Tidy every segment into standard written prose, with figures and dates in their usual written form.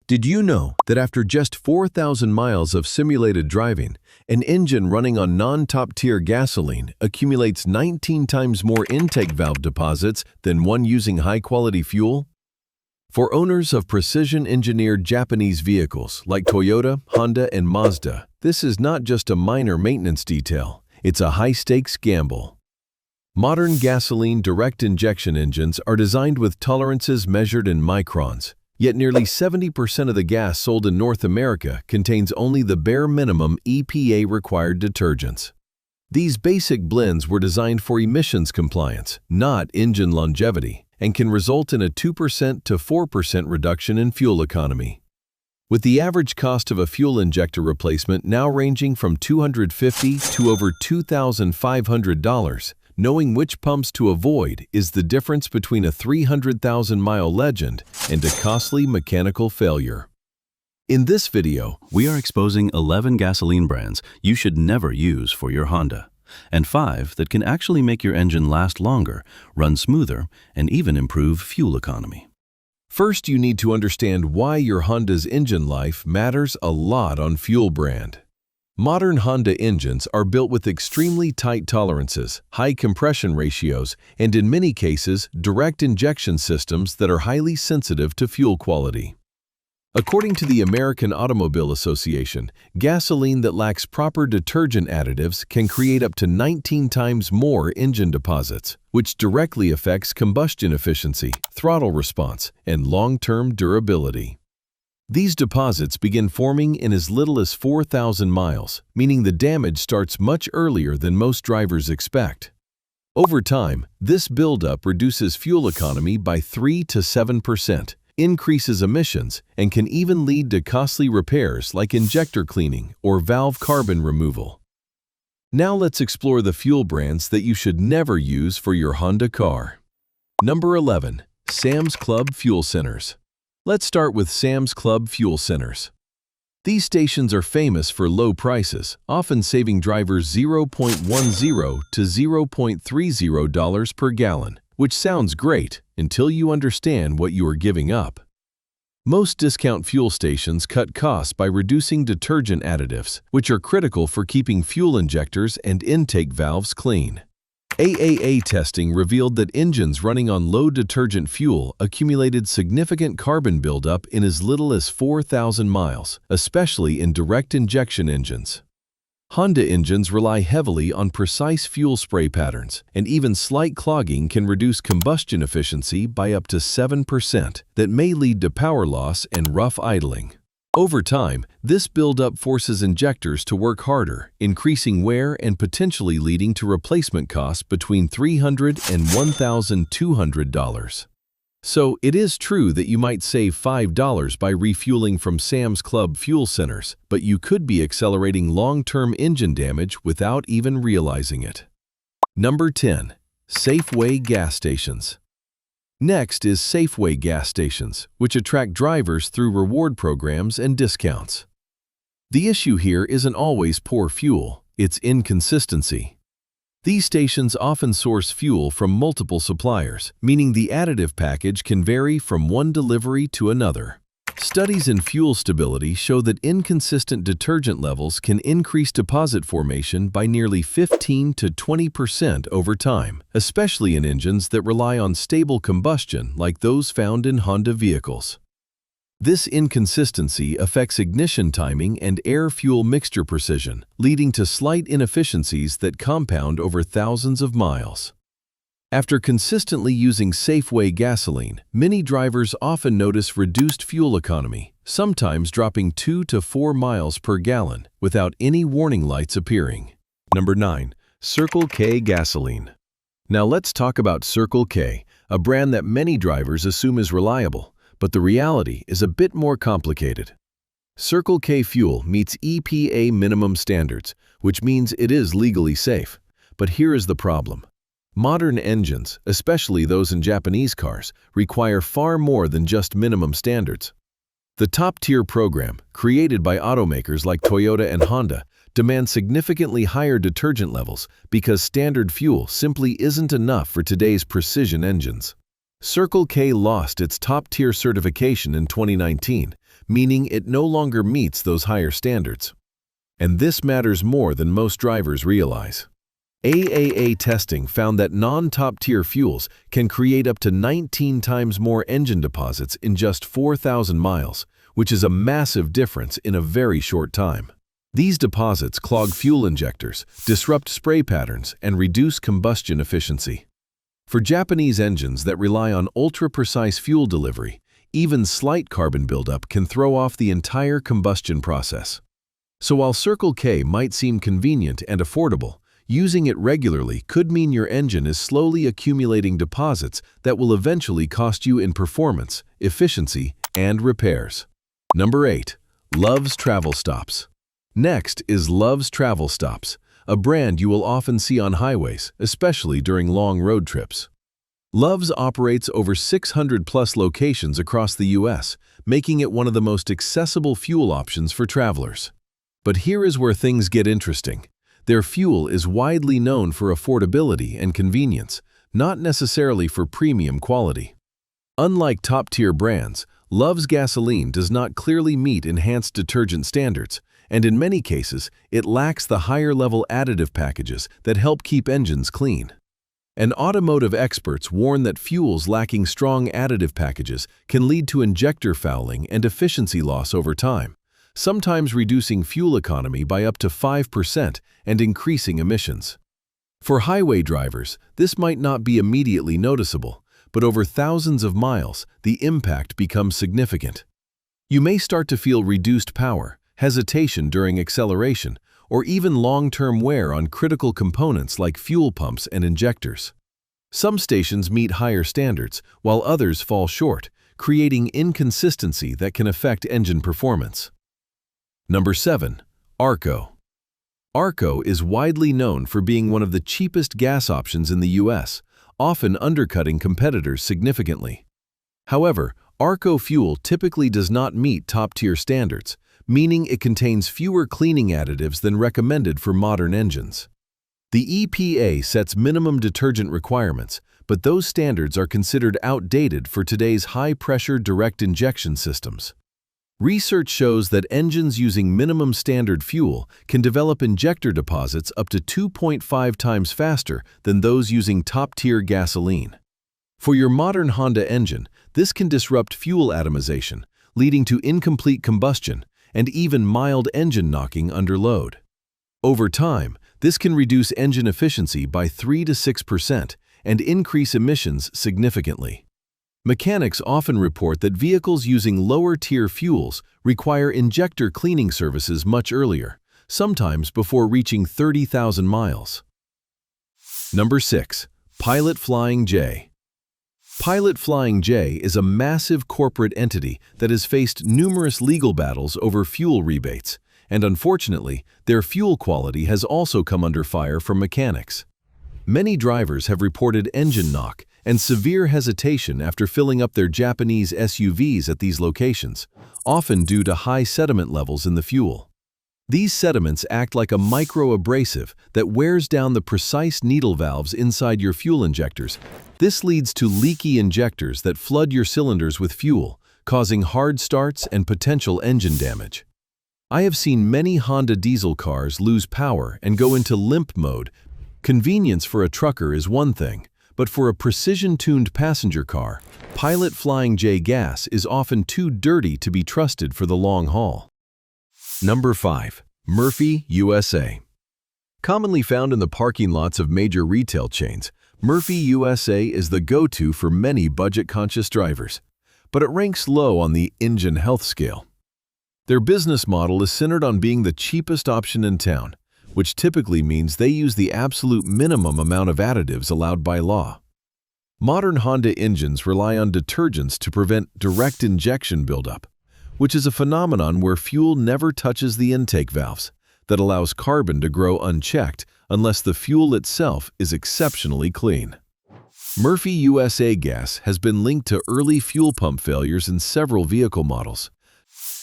Did you know that after just 4,000 miles of simulated driving, an engine running on non-top-tier gasoline accumulates 19 times more intake valve deposits than one using high-quality fuel? For owners of precision-engineered Japanese vehicles like Toyota, Honda, and Mazda, this is not just a minor maintenance detail, it's a high-stakes gamble. Modern gasoline direct injection engines are designed with tolerances measured in microns. Yet nearly 70% of the gas sold in North America contains only the bare minimum EPA-required detergents. These basic blends were designed for emissions compliance, not engine longevity, and can result in a 2% to 4% reduction in fuel economy. With the average cost of a fuel injector replacement now ranging from $250 to over $2,500, knowing which pumps to avoid is the difference between a 300,000-mile legend and a costly mechanical failure. In this video, we are exposing 11 gasoline brands you should never use for your Honda, and 5 that can actually make your engine last longer, run smoother, and even improve fuel economy. First, you need to understand why your Honda's engine life matters a lot on fuel brand. Modern Honda engines are built with extremely tight tolerances, high compression ratios, and in many cases, direct injection systems that are highly sensitive to fuel quality. According to the American Automobile Association, gasoline that lacks proper detergent additives can create up to 19 times more engine deposits, which directly affects combustion efficiency, throttle response, and long-term durability. These deposits begin forming in as little as 4,000 miles, meaning the damage starts much earlier than most drivers expect. Over time, this buildup reduces fuel economy by 3 to 7%, increases emissions, and can even lead to costly repairs like injector cleaning or valve carbon removal. Now let's explore the fuel brands that you should never use for your Honda car. Number 11. Sam's Club Fuel Centers. Let's start with Sam's Club Fuel Centers. These stations are famous for low prices, often saving drivers $0.10 to $0.30 per gallon, which sounds great until you understand what you are giving up. Most discount fuel stations cut costs by reducing detergent additives, which are critical for keeping fuel injectors and intake valves clean. AAA testing revealed that engines running on low detergent fuel accumulated significant carbon buildup in as little as 4,000 miles, especially in direct injection engines. Honda engines rely heavily on precise fuel spray patterns, and even slight clogging can reduce combustion efficiency by up to 7% that may lead to power loss and rough idling. Over time, this buildup forces injectors to work harder, increasing wear and potentially leading to replacement costs between $300 and $1,200. So it is true that you might save $5 by refueling from Sam's Club Fuel Centers, but you could be accelerating long-term engine damage without even realizing it. Number 10. Safeway Gas Stations. Next is Safeway gas stations, which attract drivers through reward programs and discounts. The issue here isn't always poor fuel, it's inconsistency. These stations often source fuel from multiple suppliers, meaning the additive package can vary from one delivery to another. Studies in fuel stability show that inconsistent detergent levels can increase deposit formation by nearly 15 to 20% over time, especially in engines that rely on stable combustion like those found in Honda vehicles. This inconsistency affects ignition timing and air-fuel mixture precision, leading to slight inefficiencies that compound over thousands of miles. After consistently using Safeway gasoline, many drivers often notice reduced fuel economy, sometimes dropping 2 to 4 miles per gallon without any warning lights appearing. Number 9. Circle K Gasoline. Now let's talk about Circle K, a brand that many drivers assume is reliable, but the reality is a bit more complicated. Circle K fuel meets EPA minimum standards, which means it is legally safe. But here is the problem. Modern engines, especially those in Japanese cars, require far more than just minimum standards. The top-tier program, created by automakers like Toyota and Honda, demands significantly higher detergent levels because standard fuel simply isn't enough for today's precision engines. Circle K lost its top-tier certification in 2019 meaning it no longer meets those higher standards. And this matters more than most drivers realize. AAA testing found that non-top-tier fuels can create up to 19 times more engine deposits in just 4,000 miles, which is a massive difference in a very short time. These deposits clog fuel injectors, disrupt spray patterns, and reduce combustion efficiency. For Japanese engines that rely on ultra-precise fuel delivery, even slight carbon buildup can throw off the entire combustion process. So while Circle K might seem convenient and affordable, using it regularly could mean your engine is slowly accumulating deposits that will eventually cost you in performance, efficiency, and repairs. Number 8. Love's Travel Stops. Next is Love's Travel Stops, a brand you will often see on highways, especially during long road trips. Love's operates over 600+ locations across the U.S., making it one of the most accessible fuel options for travelers. But here is where things get interesting. Their fuel is widely known for affordability and convenience, not necessarily for premium quality. Unlike top-tier brands, Love's gasoline does not clearly meet enhanced detergent standards, and in many cases, it lacks the higher-level additive packages that help keep engines clean. And automotive experts warn that fuels lacking strong additive packages can lead to injector fouling and efficiency loss over time, sometimes reducing fuel economy by up to 5% and increasing emissions. For highway drivers, this might not be immediately noticeable, but over thousands of miles, the impact becomes significant. You may start to feel reduced power, hesitation during acceleration, or even long-term wear on critical components like fuel pumps and injectors. Some stations meet higher standards, while others fall short, creating inconsistency that can affect engine performance. Number 7. ARCO. ARCO is widely known for being one of the cheapest gas options in the U.S., often undercutting competitors significantly. However, ARCO fuel typically does not meet top-tier standards, meaning it contains fewer cleaning additives than recommended for modern engines. The EPA sets minimum detergent requirements, but those standards are considered outdated for today's high-pressure direct injection systems. Research shows that engines using minimum standard fuel can develop injector deposits up to 2.5 times faster than those using top-tier gasoline. For your modern Honda engine, this can disrupt fuel atomization, leading to incomplete combustion and even mild engine knocking under load. Over time, this can reduce engine efficiency by 3 to 6% and increase emissions significantly. Mechanics often report that vehicles using lower-tier fuels require injector cleaning services much earlier, sometimes before reaching 30,000 miles. Number 6. Pilot Flying J. Pilot Flying J is a massive corporate entity that has faced numerous legal battles over fuel rebates, and unfortunately, their fuel quality has also come under fire from mechanics. Many drivers have reported engine knock and severe hesitation after filling up their Japanese SUVs at these locations, often due to high sediment levels in the fuel. These sediments act like a micro-abrasive that wears down the precise needle valves inside your fuel injectors. This leads to leaky injectors that flood your cylinders with fuel, causing hard starts and potential engine damage. I have seen many Honda diesel cars lose power and go into limp mode. Convenience for a trucker is one thing, but for a precision-tuned passenger car, Pilot Flying J gas is often too dirty to be trusted for the long haul. Number 5. Murphy USA. Commonly found in the parking lots of major retail chains, Murphy USA is the go-to for many budget-conscious drivers, but it ranks low on the engine health scale. Their business model is centered on being the cheapest option in town, which typically means they use the absolute minimum amount of additives allowed by law. Modern Honda engines rely on detergents to prevent direct injection buildup, which is a phenomenon where fuel never touches the intake valves, that allows carbon to grow unchecked unless the fuel itself is exceptionally clean. Murphy USA gas has been linked to early fuel pump failures in several vehicle models.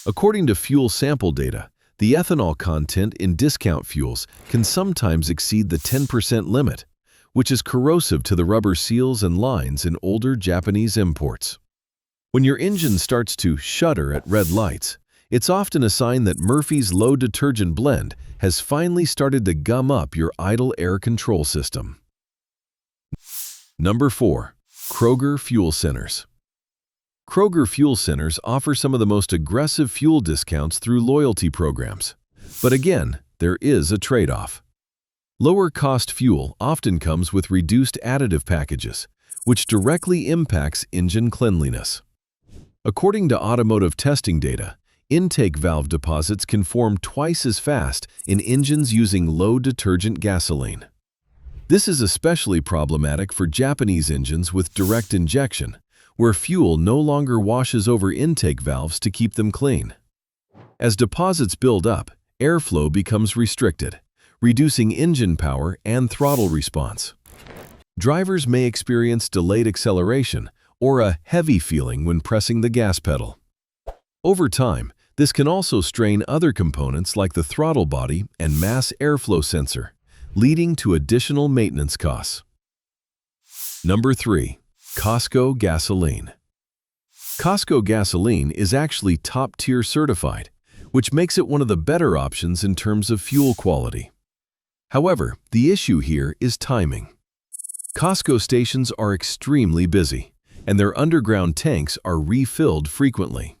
According to fuel sample data, the ethanol content in discount fuels can sometimes exceed the 10% limit, which is corrosive to the rubber seals and lines in older Japanese imports. When your engine starts to shudder at red lights, it's often a sign that Murphy's low detergent blend has finally started to gum up your idle air control system. Number 4. Kroger Fuel Centers. Kroger Fuel Centers offer some of the most aggressive fuel discounts through loyalty programs. But again, there is a trade-off. Lower-cost fuel often comes with reduced additive packages, which directly impacts engine cleanliness. According to automotive testing data, intake valve deposits can form twice as fast in engines using low-detergent gasoline. This is especially problematic for Japanese engines with direct injection, where fuel no longer washes over intake valves to keep them clean. As deposits build up, airflow becomes restricted, reducing engine power and throttle response. Drivers may experience delayed acceleration or a heavy feeling when pressing the gas pedal. Over time, this can also strain other components like the throttle body and mass airflow sensor, leading to additional maintenance costs. Number 3. Costco Gasoline. Costco gasoline is actually top-tier certified, which makes it one of the better options in terms of fuel quality. However, the issue here is timing. Costco stations are extremely busy, and their underground tanks are refilled frequently.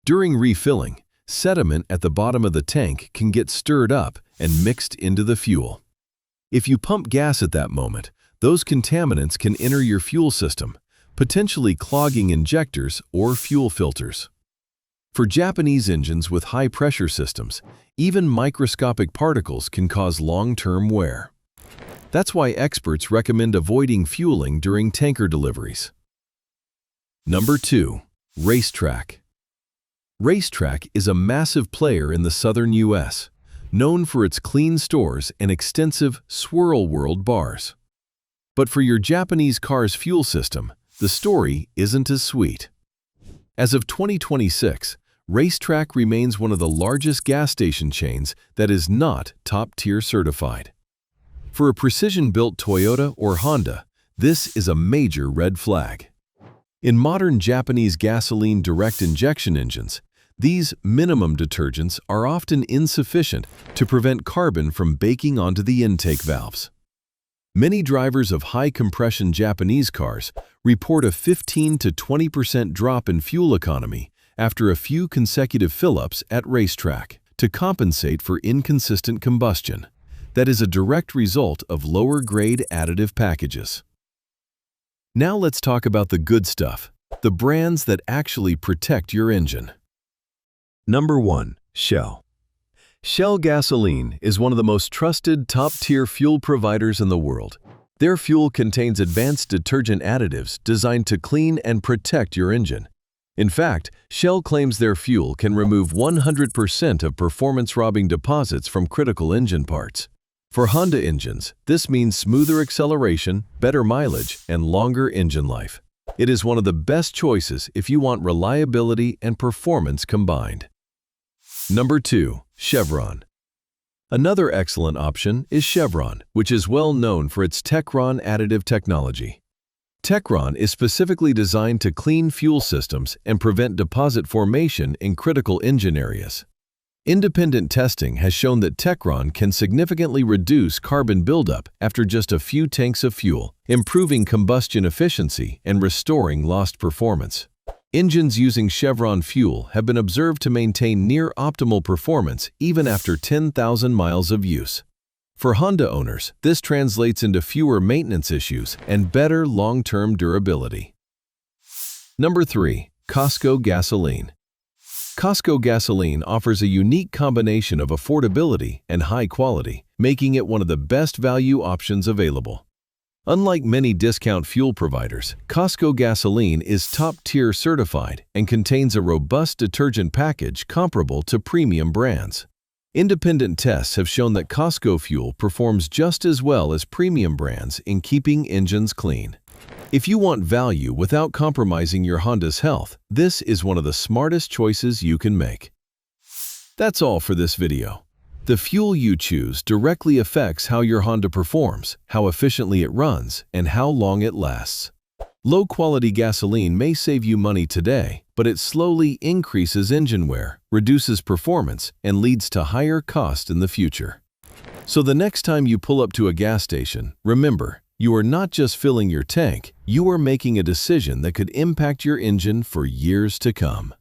During refilling, sediment at the bottom of the tank can get stirred up and mixed into the fuel. If you pump gas at that moment, those contaminants can enter your fuel system, potentially clogging injectors or fuel filters. For Japanese engines with high-pressure systems, even microscopic particles can cause long-term wear. That's why experts recommend avoiding fueling during tanker deliveries. Number 2. Racetrack. Racetrack is a massive player in the southern U.S., known for its clean stores and extensive Swirl World bars. But for your Japanese car's fuel system, the story isn't as sweet. As of 2026, Racetrack remains one of the largest gas station chains that is not top-tier certified. For a precision-built Toyota or Honda, this is a major red flag. In modern Japanese gasoline direct injection engines, these minimum detergents are often insufficient to prevent carbon from baking onto the intake valves. Many drivers of high-compression Japanese cars report a 15 to 20% drop in fuel economy after a few consecutive fill-ups at Racetrack to compensate for inconsistent combustion. That is a direct result of lower-grade additive packages. Now let's talk about the good stuff, the brands that actually protect your engine. Number 1. Shell. Shell Gasoline is one of the most trusted top-tier fuel providers in the world. Their fuel contains advanced detergent additives designed to clean and protect your engine. In fact, Shell claims their fuel can remove 100% of performance-robbing deposits from critical engine parts. For Honda engines, this means smoother acceleration, better mileage, and longer engine life. It is one of the best choices if you want reliability and performance combined. Number 2. Chevron. Another excellent option is Chevron, which is well known for its Techron additive technology. Techron is specifically designed to clean fuel systems and prevent deposit formation in critical engine areas. Independent testing has shown that Techron can significantly reduce carbon buildup after just a few tanks of fuel, improving combustion efficiency and restoring lost performance. Engines using Chevron fuel have been observed to maintain near-optimal performance even after 10,000 miles of use. For Honda owners, this translates into fewer maintenance issues and better long-term durability. Number 3. Costco Gasoline. Costco Gasoline offers a unique combination of affordability and high quality, making it one of the best value options available. Unlike many discount fuel providers, Costco Gasoline is top-tier certified and contains a robust detergent package comparable to premium brands. Independent tests have shown that Costco fuel performs just as well as premium brands in keeping engines clean. If you want value without compromising your Honda's health, this is one of the smartest choices you can make. That's all for this video. The fuel you choose directly affects how your Honda performs, how efficiently it runs, and how long it lasts. Low-quality gasoline may save you money today, but it slowly increases engine wear, reduces performance, and leads to higher cost in the future. So the next time you pull up to a gas station, remember, you are not just filling your tank, you are making a decision that could impact your engine for years to come.